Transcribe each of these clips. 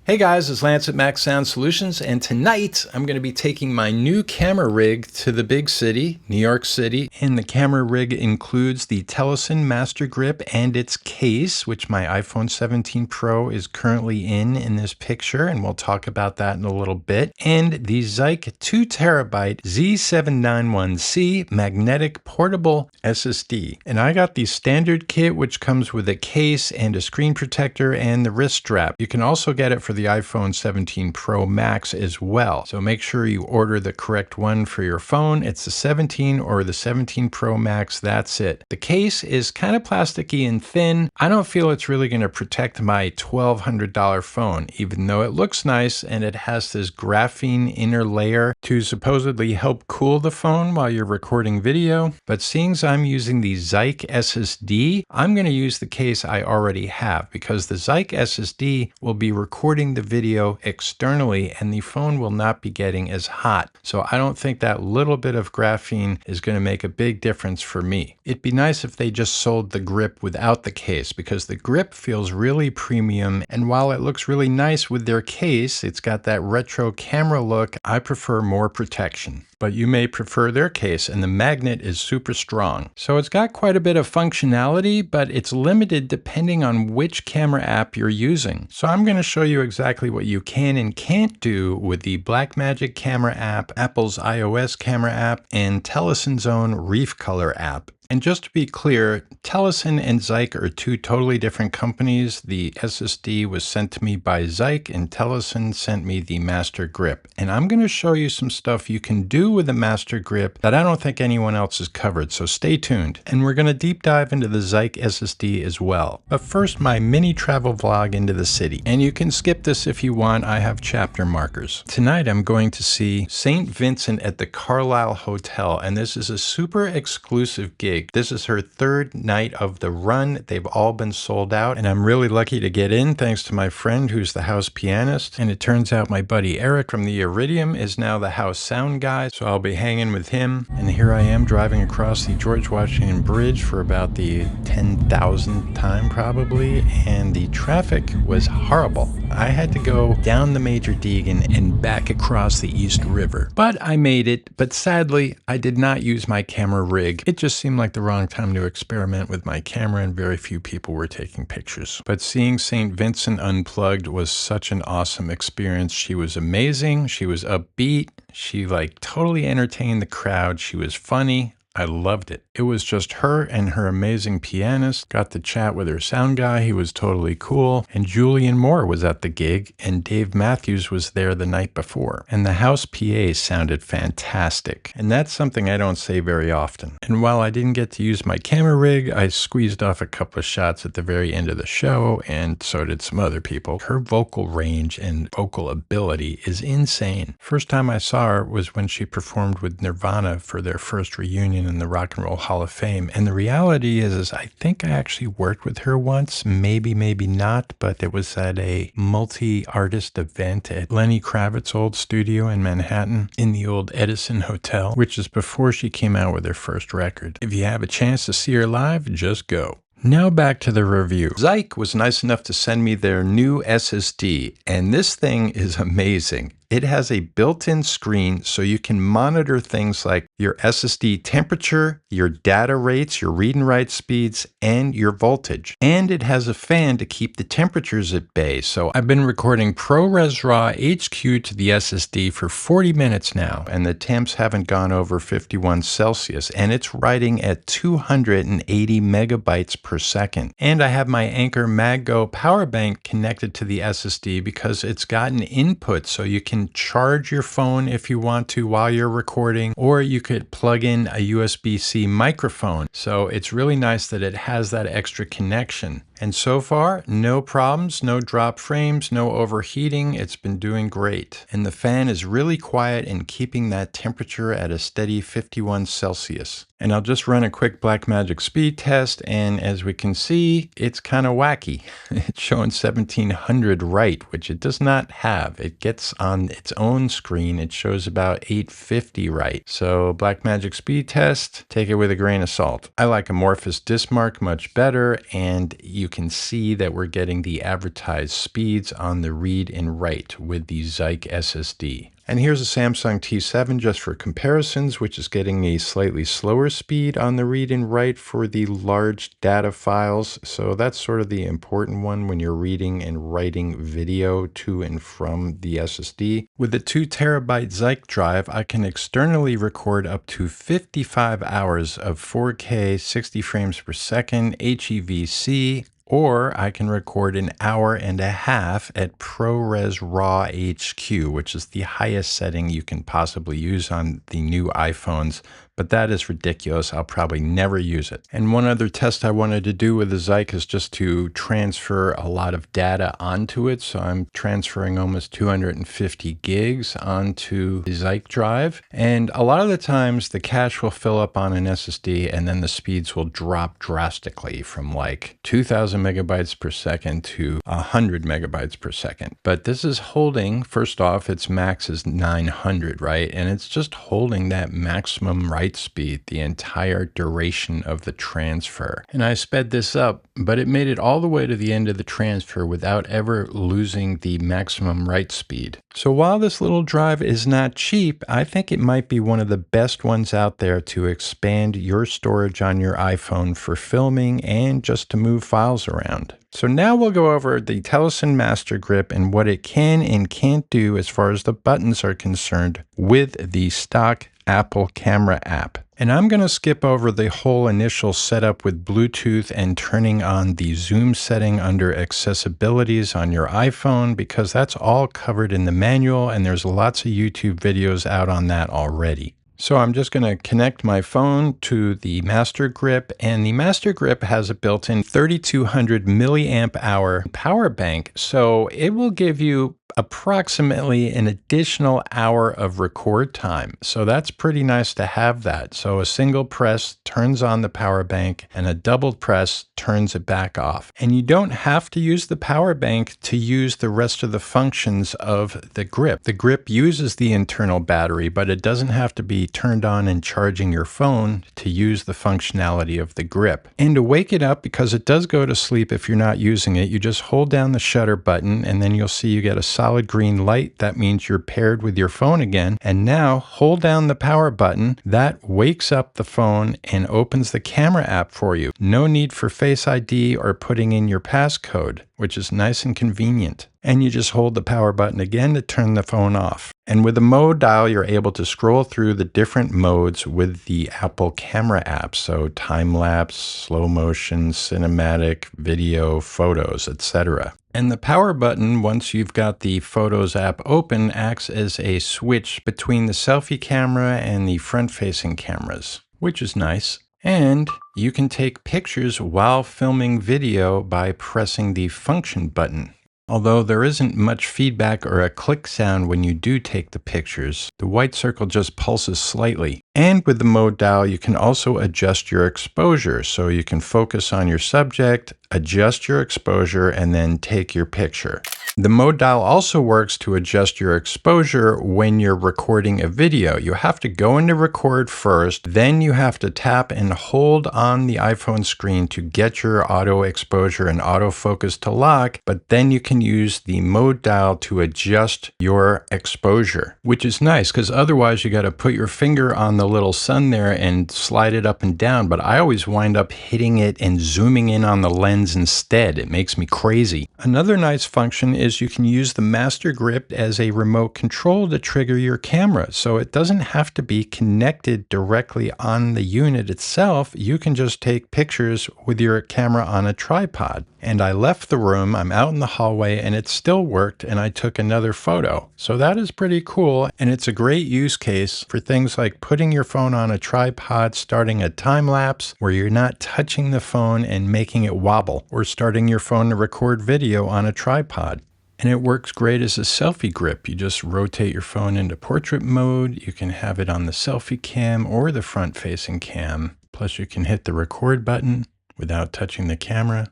Hey guys, it's Lance at Max Sound Solutions, and tonight I'm going to be taking my new camera rig to the big city, New York City. And the camera rig includes the Telesin Master Grip and its case, which my iPhone 17 Pro is currently in this picture, and we'll talk about that in a little bit. And the Zike 2TB Z791C magnetic portable SSD. And I got the standard kit, which comes with a case and a screen protector and the wrist strap. You can also get it for the iPhone 17 Pro Max as well. So make sure you order the correct one for your phone. It's the 17 or the 17 Pro Max. That's it. The case is kind of plasticky and thin. I don't feel it's really going to protect my $1,200 phone, even though it looks nice and it has this graphene inner layer to supposedly help cool the phone while you're recording video. But seeing as I'm using the Zike SSD, I'm going to use the case I already have because the Zike SSD will be recording the video externally and the phone will not be getting as hot. So I don't think that little bit of graphene is going to make a big difference for me. It'd be nice if they just sold the grip without the case because the grip feels really premium, and while it looks really nice with their case, it's got that retro camera look, I prefer more protection. But you may prefer their case, and the magnet is super strong. So it's got quite a bit of functionality, but it's limited depending on which camera app you're using. So I'm going to show you exactly what you can and can't do with the Blackmagic Camera App, Apple's iOS camera app, and Telesin's own Reef Color app. And just to be clear, Telesin and Zike are two totally different companies. The SSD was sent to me by Zike and Telesin sent me the Master Grip. And I'm going to show you some stuff you can do with the Master Grip that I don't think anyone else has covered, so stay tuned. And we're going to deep dive into the Zike SSD as well. But first, my mini travel vlog into the city. And you can skip this if you want, I have chapter markers. Tonight I'm going to see St. Vincent at the Carlisle Hotel, and this is a super exclusive gig. This is her third night of the run. They've all been sold out, and I'm really lucky to get in thanks to my friend who's the house pianist. And it turns out my buddy Eric from the Iridium is now the house sound guy, so I'll be hanging with him. And here I am driving across the George Washington Bridge for about the 10,000th time probably, and the traffic was horrible. I had to go down the Major Deegan and back across the East River. But I made it, but sadly I did not use my camera rig. It just seemed like the wrong time to experiment with my camera, and very few people were taking pictures. But seeing St. Vincent unplugged was such an awesome experience. She was amazing. She was upbeat. She totally entertained the crowd. She was funny. I loved it. It was just her and her amazing pianist. Got to chat with her sound guy. He was totally cool. And Julian Moore was at the gig, and Dave Matthews was there the night before. And the house PA sounded fantastic. And that's something I don't say very often. And while I didn't get to use my camera rig, I squeezed off a couple of shots at the very end of the show, and so did some other people. Her vocal range and vocal ability is insane. First time I saw her was when she performed with Nirvana for their first reunion in the Rock and Roll Hall of Fame. And the reality is I think I actually worked with her once, maybe not, but it was at a multi-artist event at Lenny Kravitz's old studio in Manhattan in the old Edison Hotel, which is before she came out with her first record. If you have a chance to see her live, just go. Now back to the review. Zike was nice enough to send me their new SSD, and this thing is amazing. It has a built-in screen so you can monitor things like your SSD temperature, your data rates, your read and write speeds, and your voltage. And it has a fan to keep the temperatures at bay. So I've been recording ProRes RAW HQ to the SSD for 40 minutes now, and the temps haven't gone over 51 Celsius, and it's writing at 280 megabytes per second. And I have my Anker MagGo power bank connected to the SSD because it's got an input so you can charge your phone if you want to while you're recording, or you could plug in a USB-C microphone. So it's really nice that it has that extra connection. And so far, no problems, no drop frames, no overheating. It's been doing great. And the fan is really quiet and keeping that temperature at a steady 51 Celsius. And I'll just run a quick Blackmagic speed test, and as we can see, it's kind of wacky. It's showing 1700 write, which it does not have. It gets on its own screen, it shows about 850 write. So Blackmagic speed test, take it with a grain of salt. I like Amorphous Disc Mark much better, and you you can see that we're getting the advertised speeds on the read and write with the Zike SSD. And here's a Samsung T7 just for comparisons, which is getting a slightly slower speed on the read and write for the large data files. So that's sort of the important one when you're reading and writing video to and from the SSD. With the 2 terabyte Zike drive, I can externally record up to 55 hours of 4K 60 frames per second HEVC, or I can record an hour and a half at ProRes RAW HQ, which is the highest setting you can possibly use on the new iPhones. But that is ridiculous. I'll probably never use it. And one other test I wanted to do with the Zike is just to transfer a lot of data onto it. So I'm transferring almost 250 gigs onto the Zike drive. And a lot of the times the cache will fill up on an SSD and then the speeds will drop drastically from like 2000 megabytes per second to 100 megabytes per second. But this is holding, first off, its max is 900, right? And it's just holding that maximum write speed the entire duration of the transfer. And I sped this up, but it made it all the way to the end of the transfer without ever losing the maximum write speed. So while this little drive is not cheap, I think it might be one of the best ones out there to expand your storage on your iPhone for filming and just to move files around. So now we'll go over the Telesin Master Grip and what it can and can't do as far as the buttons are concerned with the stock Apple Camera App. And I'm going to skip over the whole initial setup with Bluetooth and turning on the zoom setting under accessibilities on your iPhone, because that's all covered in the manual and there's lots of YouTube videos out on that already. So I'm just going to connect my phone to the Master Grip, and the Master Grip has a built-in 3200 milliamp hour power bank. So it will give you approximately an additional hour of record time. So that's pretty nice to have that. So a single press turns on the power bank and a double press turns it back off. And you don't have to use the power bank to use the rest of the functions of the grip. The grip uses the internal battery, but it doesn't have to be turned on and charging your phone to use the functionality of the grip. And to wake it up, because it does go to sleep if you're not using it, you just hold down the shutter button and then you'll see you get a solid green light. That means you're paired with your phone again. And now hold down the power button. That wakes up the phone and opens the camera app for you. No need for Face ID or putting in your passcode, which is nice and convenient. And you just hold the power button again to turn the phone off. And with the mode dial, you're able to scroll through the different modes with the Apple Camera App. So time-lapse, slow motion, cinematic, video, photos, etc. And the power button, once you've got the Photos app open, acts as a switch between the selfie camera and the front-facing cameras, which is nice. And you can take pictures while filming video by pressing the function button. Although there isn't much feedback or a click sound when you do take the pictures, the white circle just pulses slightly. And with the mode dial, you can also adjust your exposure. So you can focus on your subject, adjust your exposure, and then take your picture. The mode dial also works to adjust your exposure when you're recording a video. You have to go into record first, then you have to tap and hold on the iPhone screen to get your auto exposure and autofocus to lock, but then you can use the mode dial to adjust your exposure, which is nice because otherwise you got to put your finger on the little sun there and slide it up and down, but I always wind up hitting it and zooming in on the lens instead. It makes me crazy. Another nice function is you can use the Master Grip as a remote control to trigger your camera. So it doesn't have to be connected directly on the unit itself. You can just take pictures with your camera on a tripod. And I left the room, I'm out in the hallway, and it still worked, and I took another photo. So that is pretty cool, and it's a great use case for things like putting your phone on a tripod, starting a time lapse where you're not touching the phone and making it wobble, or starting your phone to record video on a tripod. And it works great as a selfie grip. You just rotate your phone into portrait mode. You can have it on the selfie cam or the front-facing cam. Plus you can hit the record button without touching the camera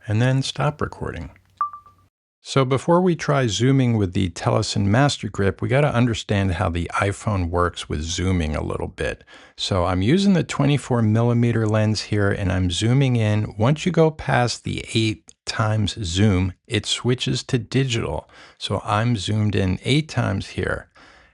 and then stop recording. So before we try zooming with the Telesin Master Grip, we got to understand how the iPhone works with zooming a little bit. So I'm using the 24mm lens here and I'm zooming in. Once you go past the 8x zoom, it switches to digital. So I'm zoomed in 8x here.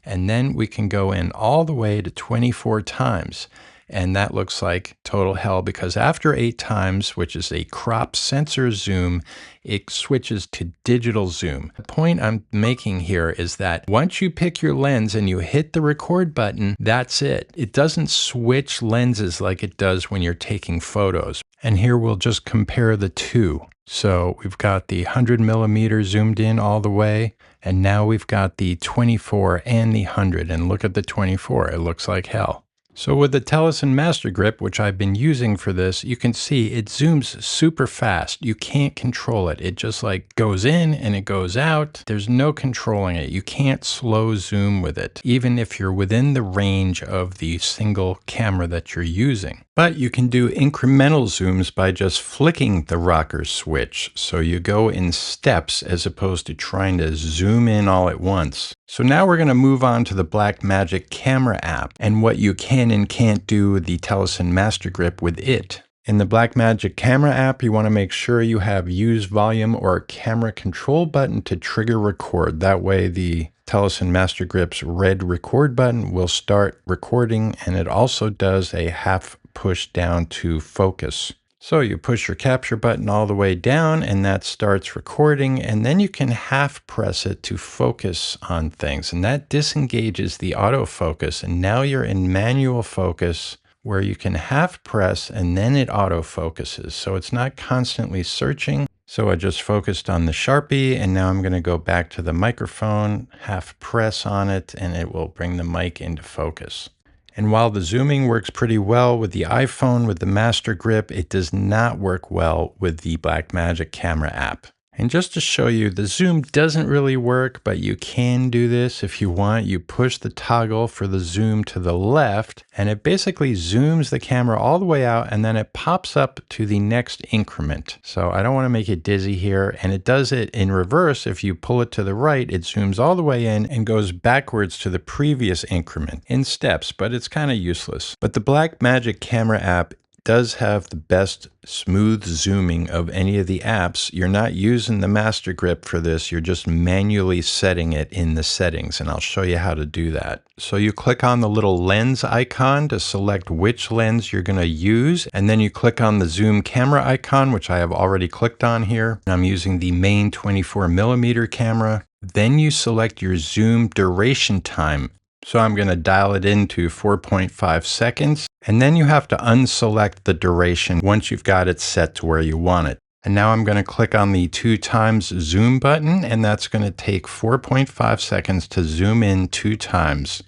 And then we can go in all the way to 24x. And that looks like total hell because after 8x, which is a crop sensor zoom, it switches to digital zoom. The point I'm making here is that once you pick your lens and you hit the record button, that's it. It doesn't switch lenses like it does when you're taking photos. And here we'll just compare the two. So we've got the 100mm zoomed in all the way, and now we've got the 24 and the 100. And look at the 24, it looks like hell. So with the Telesin Master Grip, which I've been using for this, you can see it zooms super fast. You can't control it. It just like goes in and it goes out. There's no controlling it. You can't slow zoom with it, even if you're within the range of the single camera that you're using. But you can do incremental zooms by just flicking the rocker switch. So you go in steps as opposed to trying to zoom in all at once. So now we're going to move on to the Blackmagic Camera App and what you can and can't do with the Telesin Master Grip with it. In the Blackmagic Camera App, you want to make sure you have use volume or camera control button to trigger record. That way the Telesin Master Grip's red record button will start recording, and it also does a half push down to focus. So you push your capture button all the way down and that starts recording, and then you can half press it to focus on things, and that disengages the autofocus, and now you're in manual focus where you can half press and then it autofocuses. So it's not constantly searching. So I just focused on the Sharpie, and now I'm going to go back to the microphone, half press on it, and it will bring the mic into focus. And while the zooming works pretty well with the iPhone with the Master Grip, it does not work well with the Blackmagic Camera App. And just to show you, the zoom doesn't really work, but you can do this if you want. You push the toggle for the zoom to the left, and it basically zooms the camera all the way out, and then it pops up to the next increment. So I don't want to make it dizzy here, and it does it in reverse. If you pull it to the right, it zooms all the way in and goes backwards to the previous increment in steps, but it's kind of useless. But the Blackmagic Camera App does have the best smooth zooming of any of the apps. You're not using the Master Grip for this, you're just manually setting it in the settings, and I'll show you how to do that. So you click on the little lens icon to select which lens you're going to use, and then you click on the zoom camera icon, which I have already clicked on here. I'm using the main 24mm camera. Then you select your zoom duration time. So I'm going to dial it into 4.5 seconds, and then you have to unselect the duration once you've got it set to where you want it. And now I'm going to click on the 2x zoom button, and that's going to take 4.5 seconds to zoom in 2x.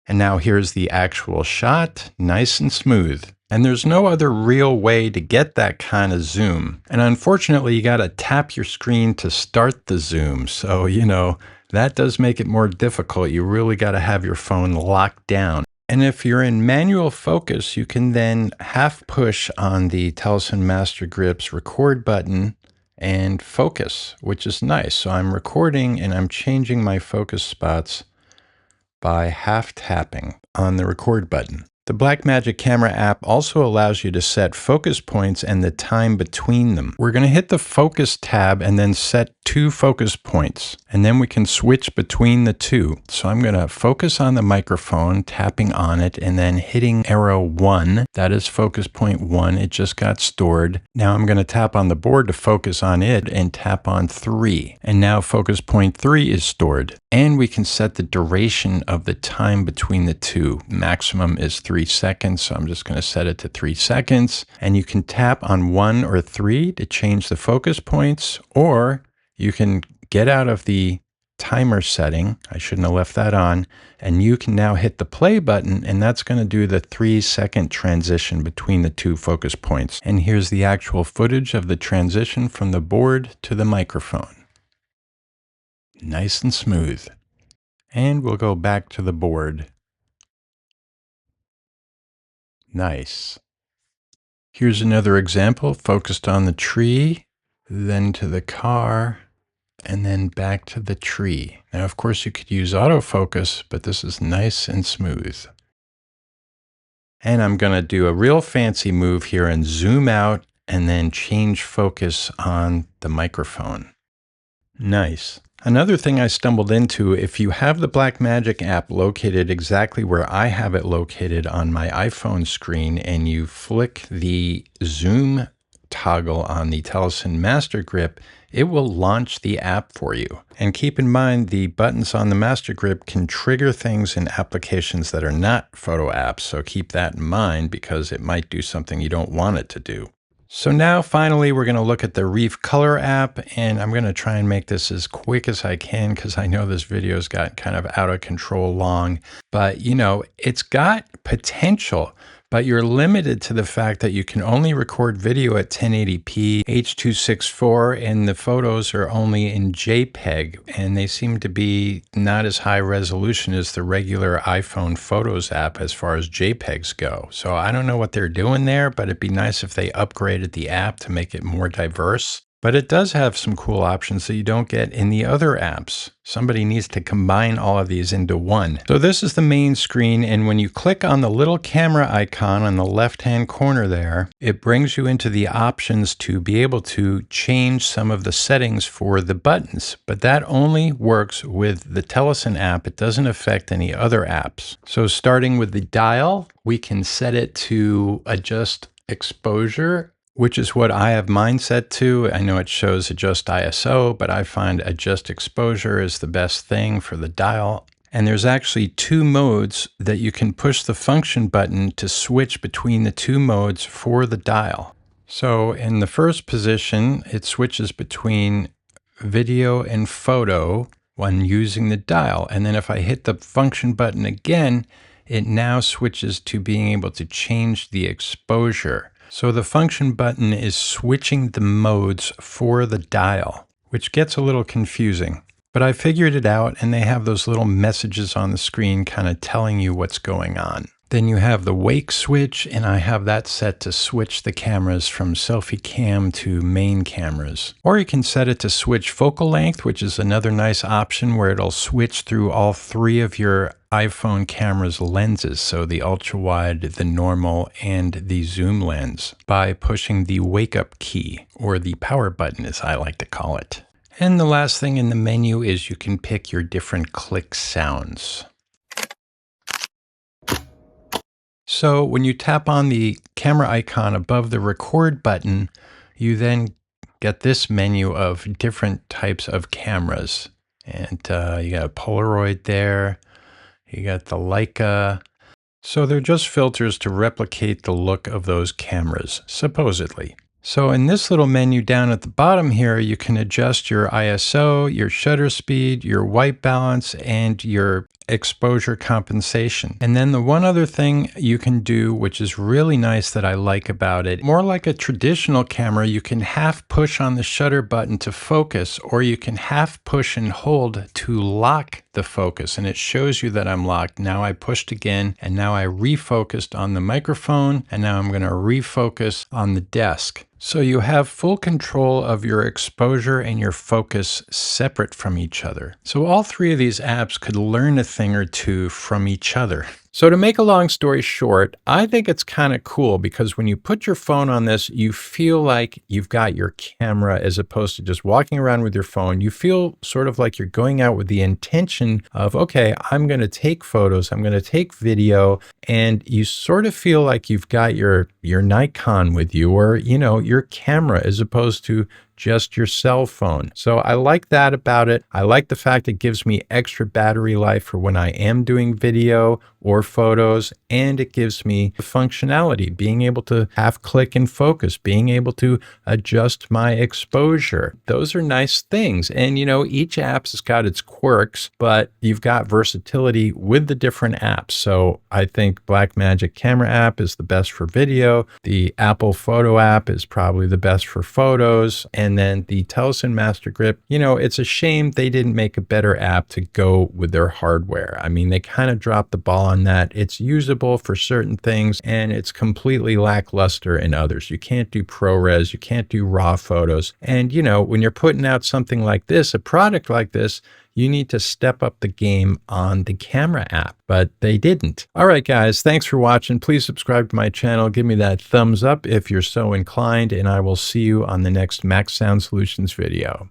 And now here's the actual shot, nice and smooth. And there's no other real way to get that kind of zoom. And unfortunately, you got to tap your screen to start the zoom. So, you know, that does make it more difficult. You really got to have your phone locked down. And if you're in manual focus, you can then half push on the Telesin Master Grip's record button and focus, which is nice. So I'm recording and I'm changing my focus spots by half tapping on the record button. The Blackmagic Camera App also allows you to set focus points and the time between them. We're going to hit the focus tab and then set 2 focus points, and then we can switch between the two. So I'm going to focus on the microphone, tapping on it, and then hitting arrow 1. That is focus point 1. It just got stored. Now I'm going to tap on the board to focus on it and tap on 3. And now focus point 3 is stored. And we can set the duration of the time between the two. Maximum is 3 seconds, so I'm just going to set it to 3 seconds. And you can tap on 1 or 3 to change the focus points, or you can get out of the timer setting. I shouldn't have left that on. And you can now hit the play button, and that's going to do the 3-second transition between the two focus points. And here's the actual footage of the transition from the board to the microphone. Nice and smooth. And we'll go back to the board. Nice. Here's another example focused on the tree, then to the car, and then back to the tree. Now, of course, you could use autofocus, but this is nice and smooth. And I'm going to do a real fancy move here and zoom out and then change focus on the microphone. Nice. Another thing I stumbled into, if you have the Blackmagic app located exactly where I have it located on my iPhone screen, and you flick the zoom toggle on the Telesin Master Grip, it will launch the app for you. And keep in mind, the buttons on the Master Grip can trigger things in applications that are not photo apps, so keep that in mind because it might do something you don't want it to do. So now finally we're going to look at the Reef Color app, and I'm going to try and make this as quick as I can because I know this video's got kind of out of control long, but you know, it's got potential. But you're limited to the fact that you can only record video at 1080p, H.264, and the photos are only in JPEG, and they seem to be not as high resolution as the regular iPhone Photos app as far as JPEGs go. So I don't know what they're doing there, but it'd be nice if they upgraded the app to make it more diverse. But it does have some cool options that you don't get in the other apps. Somebody needs to combine all of these into one. So this is the main screen, and when you click on the little camera icon on the left-hand corner there, it brings you into the options to be able to change some of the settings for the buttons. But that only works with the Telesin app. It doesn't affect any other apps. So starting with the dial, we can set it to adjust exposure, which is what I have mine set to. I know it shows adjust ISO, but I find adjust exposure is the best thing for the dial. And there's actually two modes that you can push the function button to switch between the two modes for the dial. So in the first position, it switches between video and photo when using the dial. And then if I hit the function button again, it now switches to being able to change the exposure. So the function button is switching the modes for the dial, which gets a little confusing. But I figured it out, and they have those little messages on the screen kind of telling you what's going on. Then you have the wake switch, and I have that set to switch the cameras from selfie cam to main cameras. Or you can set it to switch focal length, which is another nice option where it'll switch through all three of your iPhone camera's lenses, so the ultra wide, the normal, and the zoom lens, by pushing the wake up key, or the power button as I like to call it. And the last thing in the menu is you can pick your different click sounds. So when you tap on the camera icon above the record button, you then get this menu of different types of cameras. And you got a Polaroid there, you got the Leica. So they're just filters to replicate the look of those cameras, supposedly. So in this little menu down at the bottom here, you can adjust your ISO, your shutter speed, your white balance, and your exposure compensation. And then the one other thing you can do, which is really nice that I like about it, more like a traditional camera, you can half push on the shutter button to focus, or you can half push and hold to lock the focus. And it shows you that I'm locked. Now I pushed again, and now I refocused on the microphone, and now I'm going to refocus on the desk. So you have full control of your exposure and your focus separate from each other. So all three of these apps could learn a thing or two from each other. So to make a long story short, I think it's kind of cool because when you put your phone on this, you feel like you've got your camera as opposed to just walking around with your phone. You feel sort of like you're going out with the intention of, okay, I'm going to take photos, I'm going to take video, and you sort of feel like you've got your Nikon with you, or, you know, your camera, as opposed to just your cell phone. So I like that about it. I like the fact it gives me extra battery life for when I am doing video or photos, and it gives me the functionality, being able to half click and focus, being able to adjust my exposure. Those are nice things. And you know, each app has got its quirks, but you've got versatility with the different apps. So I think Blackmagic Camera App is the best for video. The Apple Photo app is probably the best for photos. And And then the Telesin Master Grip, you know, it's a shame they didn't make a better app to go with their hardware. I mean, they kind of dropped the ball on that. It's usable for certain things and it's completely lackluster in others. You can't do ProRes, you can't do raw photos. And, you know, when you're putting out something like this, a product like this, you need to step up the game on the camera app, but they didn't. All right, guys, thanks for watching. Please subscribe to my channel. Give me that thumbs up if you're so inclined, and I will see you on the next Max Sound Solutions video.